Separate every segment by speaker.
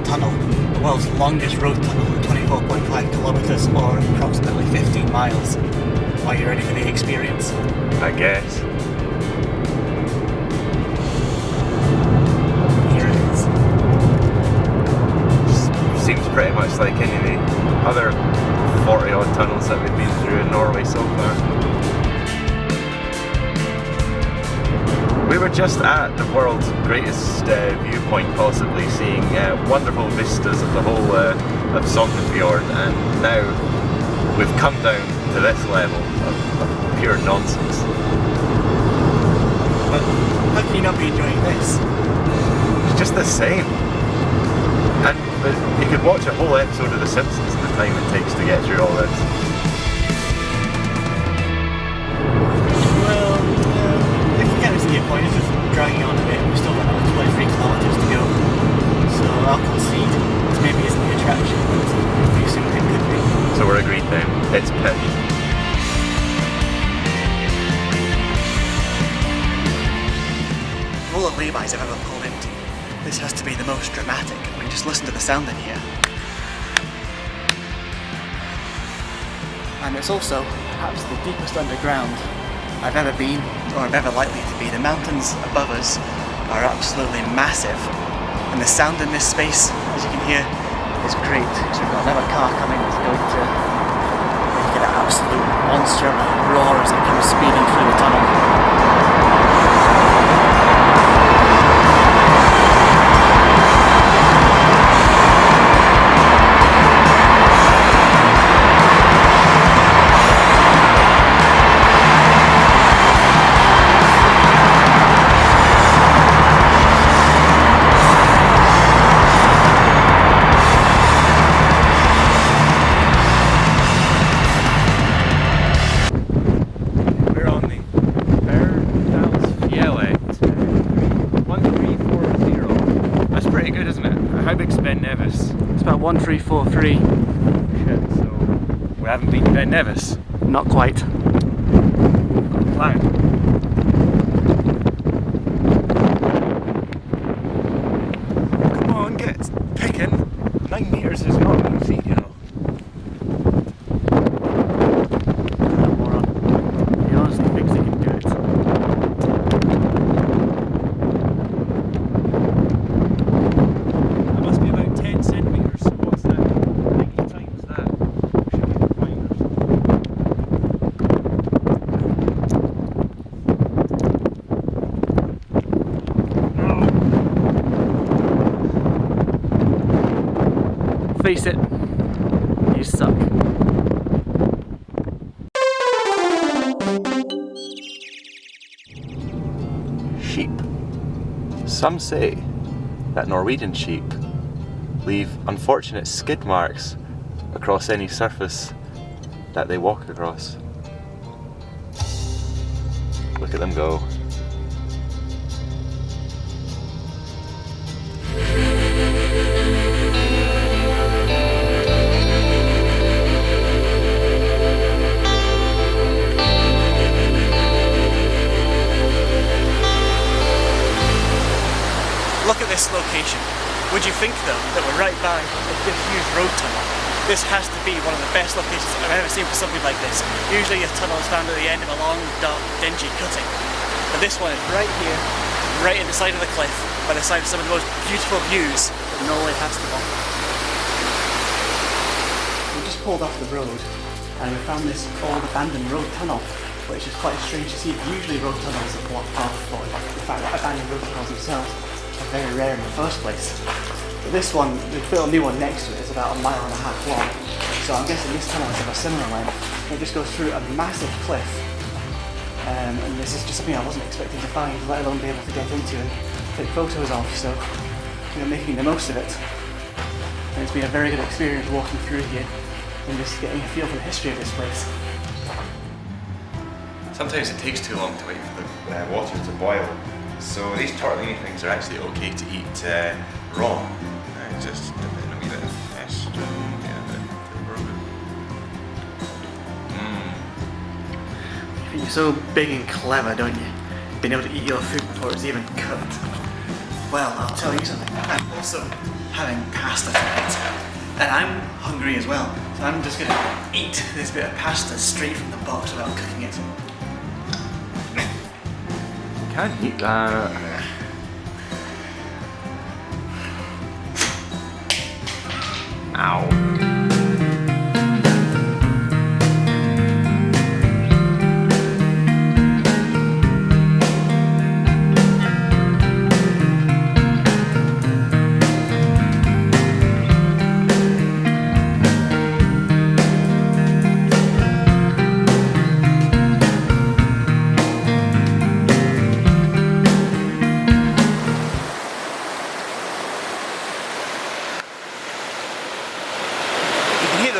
Speaker 1: tunnel, the world's longest road tunnel at 24.5 kilometres or approximately 15 miles. Are you ready for the experience?
Speaker 2: I guess.
Speaker 1: Here it is.
Speaker 2: Seems pretty much like any of the other 40 odd tunnels that we've been through in Norway so far. We were just at the world's greatest viewpoint possibly, seeing wonderful vistas of the whole of Skjolden fjord, and now we've come down to this level of pure nonsense.
Speaker 1: But how can you not be enjoying this?
Speaker 2: It's just the same. And you could watch a whole episode of The Simpsons in the time it takes to get through all this.
Speaker 1: Well, I can kind of see your point. It's just dragging on a bit. We've still got another 23 kilometres to go. So I'll concede this maybe isn't the attraction, but we assume it could be.
Speaker 2: So we're agreed then. It's pitch.
Speaker 1: Of all the laybys I've ever pulled into, this has to be the most dramatic. I mean, just listen to the sound in here. And it's also perhaps the deepest underground I've ever been, or I'm ever likely to be. The mountains above us are absolutely massive, and the sound in this space, as you can hear, is great. So we've got another car coming that's going to make an absolute monster of a roar as it comes speeding through the tunnel.
Speaker 2: How big's Ben Nevis?
Speaker 1: It's about 1343.
Speaker 2: Shit, so we haven't been to Ben Nevis?
Speaker 1: Not quite.
Speaker 2: Plan. Come on, get picking. 9 metres is not 9 feet, you know.
Speaker 1: Moron. He honestly thinks he can do it. Face it, you suck.
Speaker 2: Sheep. Some say that Norwegian sheep leave unfortunate skid marks across any surface that they walk across. Look at them go.
Speaker 1: Look at this location. Would you think though that we're right by a disused road tunnel? This has to be one of the best locations I've ever seen for something like this. Usually a tunnel is found at the end of a long, dark, dingy cutting. But this one is right here, right at the side of the cliff, by the side of some of the most beautiful views that Norway has to offer. We just pulled off the road and we found this old abandoned road tunnel, which is quite strange to see. Usually road tunnels are blocked off, or in fact abandoned road tunnels themselves are very rare in the first place. But this one, they built a new one next to it, it's about 1.5 miles long. So I'm guessing this tunnel is of a similar length. It just goes through a massive cliff. And this is just something I wasn't expecting to find, let alone be able to get into and take photos of. So, making the most of it. And it's been a very good experience walking through here and just getting a feel for the history of this place.
Speaker 2: Sometimes it takes too long to wait for the water to boil. So these tortellini things are actually okay to eat raw. Just dip in a wee bit of fish and get a bit of burger.
Speaker 1: You think you're so big and clever, don't you? Being able to eat your food before it's even cooked. Well, I'll tell you something. also having pasta tonight, and I'm hungry as well, so I'm just gonna eat this bit of pasta straight from the box without cooking it.
Speaker 2: Can't eat that. Ow.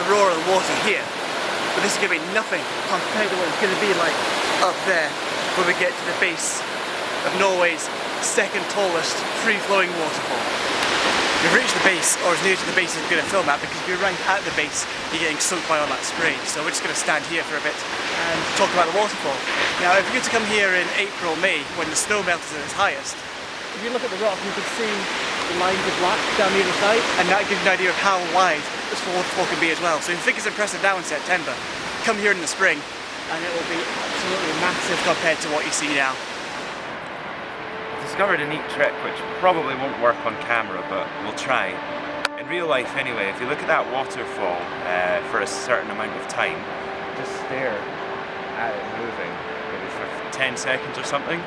Speaker 1: Roar of the water here, but this is going to be nothing compared to what it's going to be like up there when we get to the base of Norway's second tallest free-flowing waterfall. We've reached the base, or as near to the base as we're going to film at, because if you're right at the base you're getting soaked by all that spray, so we're just going to stand here for a bit and talk about the waterfall. Now if you were to come here in April, May, when the snow melt is at its highest, if you look at the rock you can see the lines of black down the other side, and that gives you an idea of how wide this waterfall can be as well. So if you think it's impressive now in September, come here in the spring and it will be absolutely massive compared to what you see now.
Speaker 2: I've discovered a neat trick which probably won't work on camera, but we'll try. In real life anyway, if you look at that waterfall for a certain amount of time, just stare at it moving, maybe for 10 seconds or something,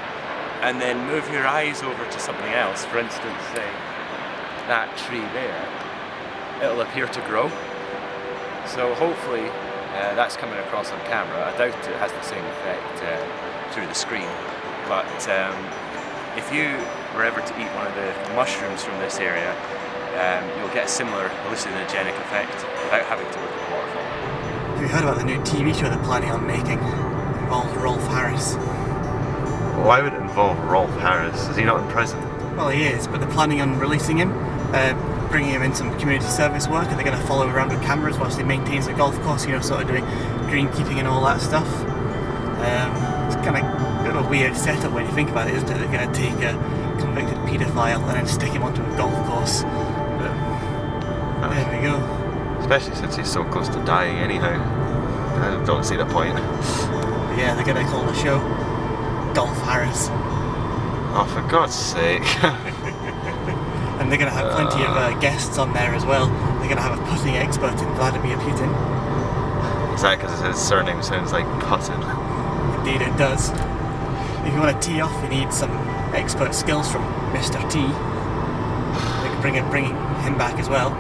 Speaker 2: and then move your eyes over to something else. For instance, say that tree there, it'll appear to grow. So hopefully that's coming across on camera. I doubt it has the same effect through the screen, but if you were ever to eat one of the mushrooms from this area, you'll get a similar hallucinogenic effect without having to look at the waterfall.
Speaker 1: Have you heard about the new TV show they're planning on making? It involves Rolf Harris.
Speaker 2: Why would it involve Rolf Harris? Is he not in prison?
Speaker 1: Well, he is, but they're planning on releasing him, bringing him in some community service work, and they're going to follow him around with cameras whilst he maintains a golf course, you know, sort of doing greenkeeping and all that stuff. It's kind of a bit of a weird setup when you think about it, isn't it? They're going to take a convicted paedophile and then stick him onto a golf course. But there we go.
Speaker 2: Especially since he's so close to dying anyhow. I don't see the point.
Speaker 1: But yeah, they're going to call the show Golf Harris.
Speaker 2: Oh, for God's sake.
Speaker 1: And they're going to have plenty of guests on there as well. They're going to have a putting expert in Vladimir Putin.
Speaker 2: Is that because his surname sounds like Putin?
Speaker 1: Indeed it does. If you want to tee off, you need some expert skills from Mr. T. They can bring him back as well.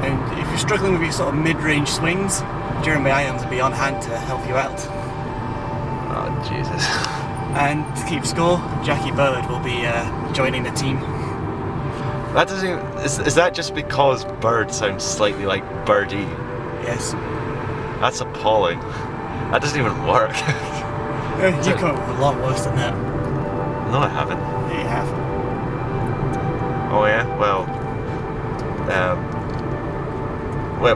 Speaker 1: And if you're struggling with your sort of mid-range swings, Jeremy Irons will be on hand to help you out.
Speaker 2: Oh, Jesus.
Speaker 1: And to keep score, Jackie Bird will be joining the team.
Speaker 2: That doesn't even, is that just because Bird sounds slightly like Birdie?
Speaker 1: Yes.
Speaker 2: That's appalling. That doesn't even work.
Speaker 1: You come up with a lot worse than that.
Speaker 2: No, I haven't.
Speaker 1: Yeah, you have.
Speaker 2: Oh yeah? Well,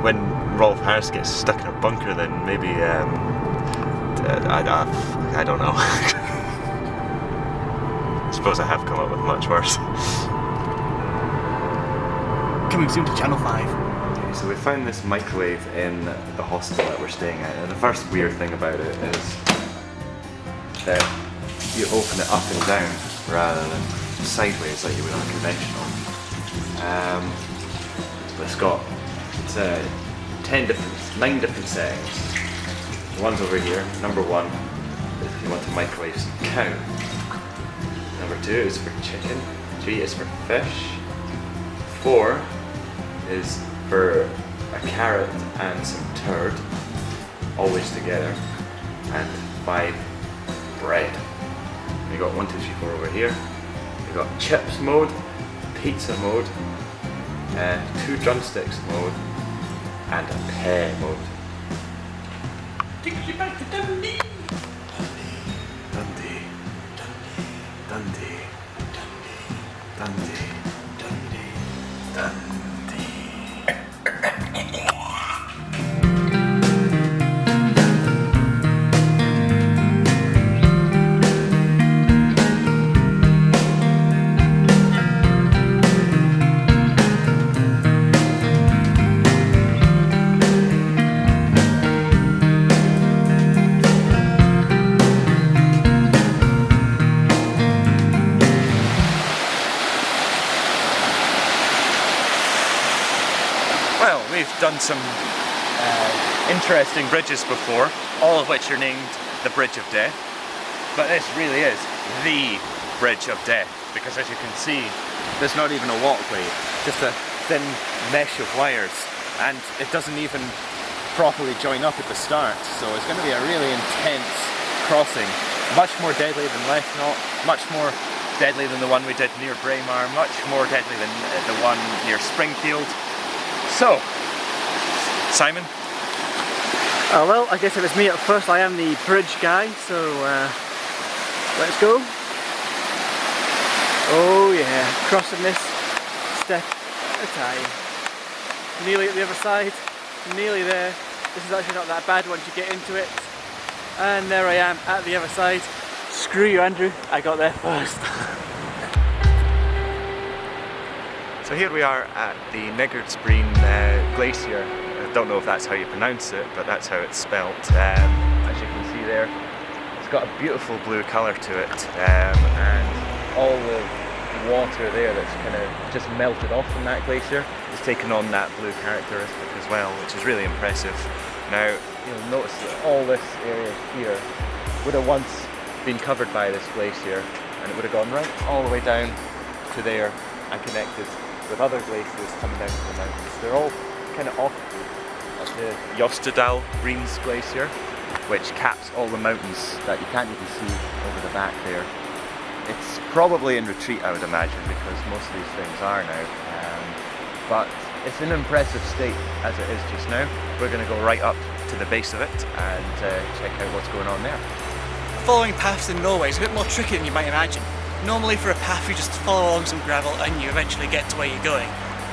Speaker 2: when Rolf Harris gets stuck in a bunker, then maybe, I don't know. I suppose I have come up with much worse.
Speaker 1: Coming soon to Channel 5.
Speaker 2: Okay, so we found this microwave in the hostel that we're staying at, and the first weird thing about it is that you open it up and down rather than sideways like you would on a conventional. But it's got 9 different settings. The one's over here. Number 1 is if you want to microwave some cow. Number 2 is for chicken. 3 is for fish. 4 is for a carrot and some turd, always together. And 5, bread. We got 1, 2, 3, 4 over here. We got chips mode, pizza mode, 2 drumsticks mode, and a pear mode.
Speaker 1: Takes you back to Dundee.
Speaker 2: Dundee. Dundee. Dundee. Dundee. Well, we've done some interesting bridges before, all of which are named the Bridge of Death. But this really is the Bridge of Death, because as you can see, there's not even a walkway, just a thin mesh of wires, and it doesn't even properly join up at the start, so it's going to be a really intense crossing. Much more deadly than Leichnot, much more deadly than the one we did near Braemar, much more deadly than the one near Springfield. So, Simon?
Speaker 1: Well, I guess if it's me at first, I am the bridge guy, so let's go. Oh yeah, crossing this step at a time. Nearly at the other side, nearly there. This is actually not that bad once you get into it. And there I am at the other side. Screw you, Andrew, I got there first.
Speaker 2: So here we are at the Niggerdsbreen glacier. I don't know if that's how you pronounce it, but that's how it's spelt. As you can see there, it's got a beautiful blue colour to it, and all the water there that's kind of just melted off from that glacier has taken on that blue characteristic as well, which is really impressive. Now, you'll notice that all this area here would have once been covered by this glacier, and it would have gone right all the way down to there and connected with other glaciers coming down from the mountains. They're all kind of off of the Jostedal Breens glacier, which caps all the mountains that you can't even see over the back there. It's probably in retreat, I would imagine, because most of these things are now, but it's in an impressive state as it is just now. We're going to go right up to the base of it and check out what's going on there.
Speaker 1: Following paths in Norway is a bit more tricky than you might imagine. Normally for a path you just follow along some gravel and you eventually get to where you're going.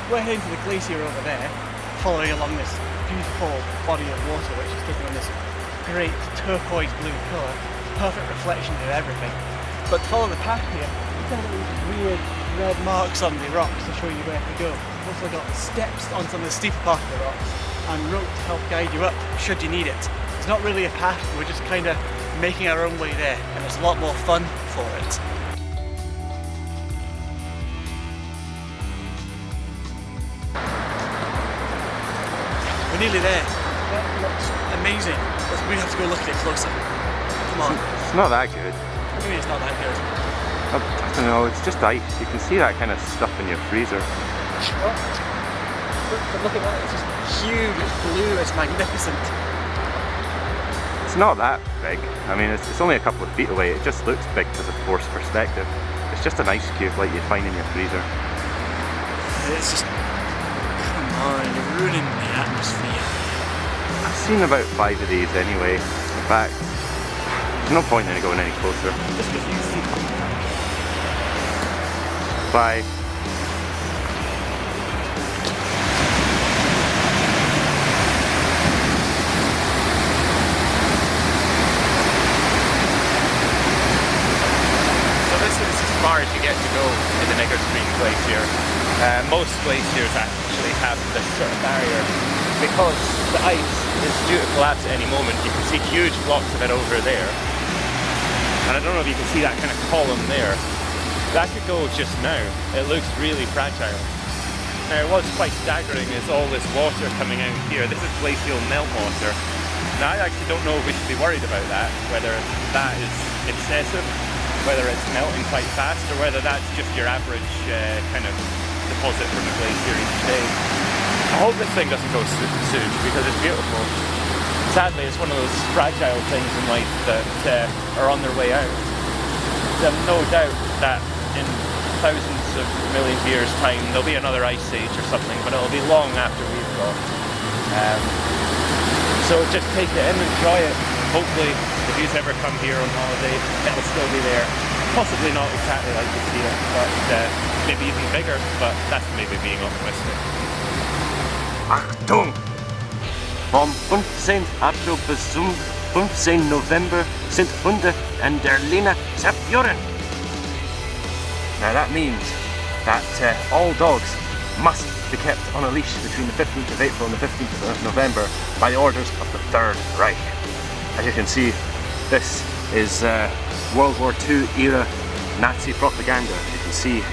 Speaker 1: We're heading to the glacier over there, following along this beautiful body of water which is taking on this great turquoise blue colour, perfect reflection of everything. But to follow the path here, you've got these weird red marks on the rocks to show you where to go. You've also got steps on some of the steeper part of the rocks and rope to help guide you up should you need it. It's not really a path, we're just kind of making our own way there, and it's a lot more fun for it. We're nearly there. That looks amazing. We have to go look at it closer. Come on.
Speaker 2: It's not that good.
Speaker 1: What do you mean it's not that good?
Speaker 2: I don't know, it's just ice. You can see that kind of stuff in your freezer.
Speaker 1: What? But look at that, it's just huge, it's blue, it's magnificent.
Speaker 2: It's not that big. I mean, it's only a couple of feet away. It just looks big because of forced perspective. It's just an ice cube like you'd find in your freezer.
Speaker 1: It's just... come on, you're ruining the atmosphere.
Speaker 2: I've seen about 5 of these anyway. In fact, there's no point in going any closer.
Speaker 1: Just because you see them.
Speaker 2: Bye. As far as you get to go in the Niggerdsbreen glacier. Most glaciers actually have this sort of barrier because the ice is due to collapse at any moment. You can see huge blocks of it over there, and I don't know if you can see that kind of column there. That could go just now. It looks really fragile. Now what's quite staggering is all this water coming out here. This is glacial meltwater. Now I actually don't know if we should be worried about that, whether that is excessive, whether it's melting quite fast, or whether that's just your average kind of deposit from a glacier each day. I hope this thing doesn't go soon because it's beautiful. Sadly, it's one of those fragile things in life that are on their way out. There's no doubt that in thousands of millions of years' time there'll be another ice age or something, but it'll be long after we've got. So just take it in, enjoy it. Hopefully, if you ever come here on holiday, it'll still be there. Possibly not exactly like you see it, but maybe even bigger, but that's maybe being optimistic. Achtung! Vom 15. April bis zum 15. November sind Hunde in der Leine fjords. Now that means that all dogs must be kept on a leash between the 15th of April and the 15th of November by the orders of the Third Reich. As you can see, this is World War II era Nazi propaganda. You can see it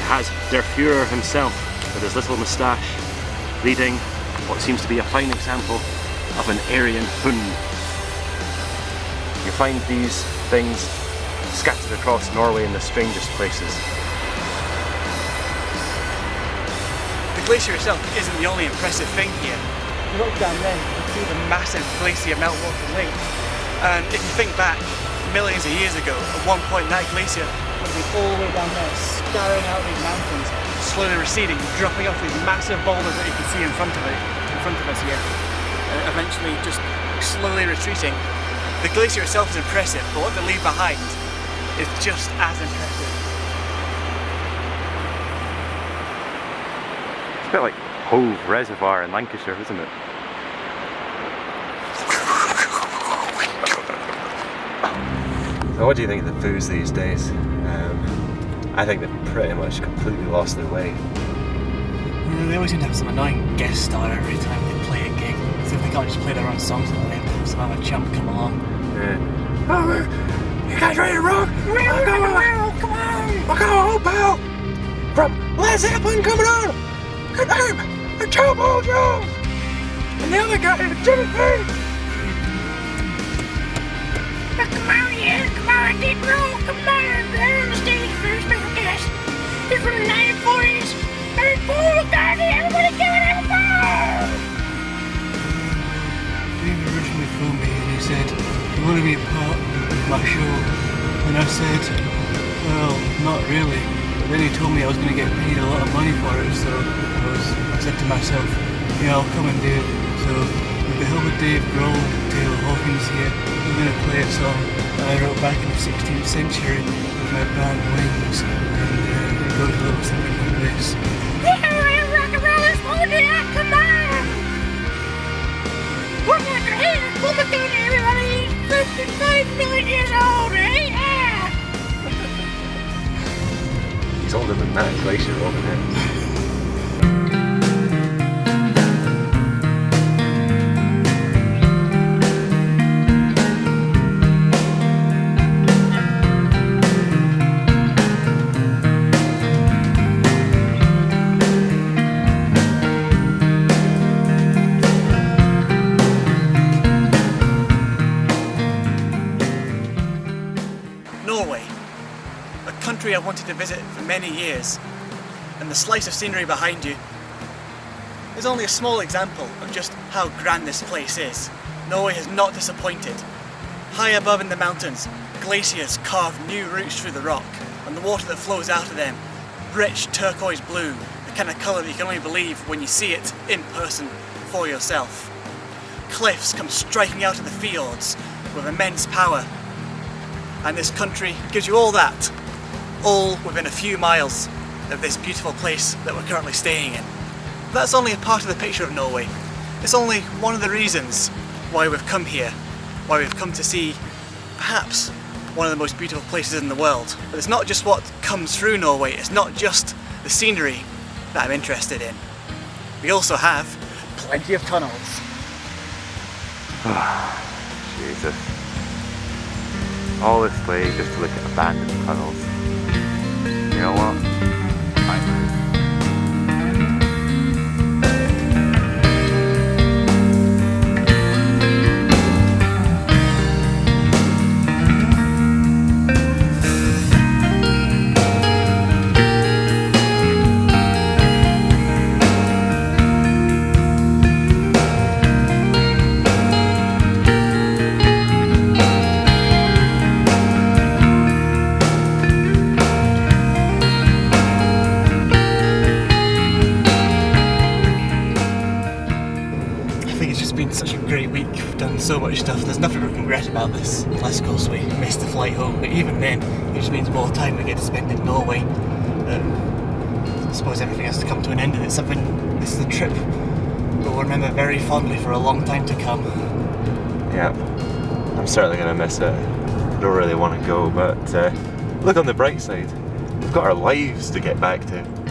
Speaker 2: has Der Führer himself with his little moustache reading what seems to be a fine example of an Aryan Hun. You find these things scattered across Norway in the strangest places.
Speaker 1: The glacier itself isn't the only impressive thing here. If you look down there, you can see the massive glacier meltwater lake. And if you think back millions of years ago, at one point that glacier would be all the way down there, scouring out these mountains, slowly receding, dropping off these massive boulders that you can see in front of us here, eventually just slowly retreating. The glacier itself is impressive, but what they leave behind is just as impressive.
Speaker 2: It's a bit like Hove Reservoir in Lancashire, isn't it? So what do you think of the booze these days? I think they've pretty much completely lost their way.
Speaker 1: They always seem to have some annoying guest star every time they play a gig. So if they can't just play their own songs, then they have some other chump come along.
Speaker 2: Yeah. Oh, you guys ready to rock? Come on! I got a whole pal from Led Zeppelin coming on! Good name! The Trouble Joe! And the other guy is Jimmy Page!
Speaker 3: Come on, yeah, come on, deep roll, come on, there on the stage for a special guest. He's from the 1940s, and Paul McCartney, everybody give it up!
Speaker 1: Dave originally phoned me and he said, "You want to be a part of my show?" And I said, "Well, not really." But then he told me I was going to get paid a lot of money for it, so I said to myself, "Yeah, I'll come and do it." So with the help of Dave Grohl, Taylor Hawkins here, I'm going to play a song that I wrote back in the 16th century with my band Wings, and it goes a little something like this.
Speaker 3: Yeah, rock and rollers, hold it up, come on! Put up your hands, Paul McCartney, everybody! He's 55 million years old, eh? Yeah!
Speaker 2: He's older than that glacier over there.
Speaker 1: Norway, a country I wanted to visit for many years, and the slice of scenery behind you is only a small example of just how grand this place is. Norway has not disappointed. High above in the mountains, glaciers carve new routes through the rock, and the water that flows out of them, rich turquoise blue, the kind of colour that you can only believe when you see it in person for yourself. Cliffs come striking out of the fjords with immense power, and this country gives you all that, all within a few miles of this beautiful place that we're currently staying in. But that's only a part of the picture of Norway. It's only one of the reasons why we've come here, why we've come to see perhaps one of the most beautiful places in the world. But it's not just what comes through Norway, it's not just the scenery that I'm interested in. We also have plenty of tunnels.
Speaker 2: Jesus. All this way just to look at abandoned tunnels. You know what?
Speaker 1: Such a great week, we've done so much stuff, there's nothing we can regret about this. Unless of course we missed the flight home, but even then it just means more time we get to spend in Norway. I suppose everything has to come to an end, and this is a trip we'll remember very fondly for a long time to come.
Speaker 2: Yeah, I'm certainly going to miss it. I don't really want to go, but look on the bright side, we've got our lives to get back to.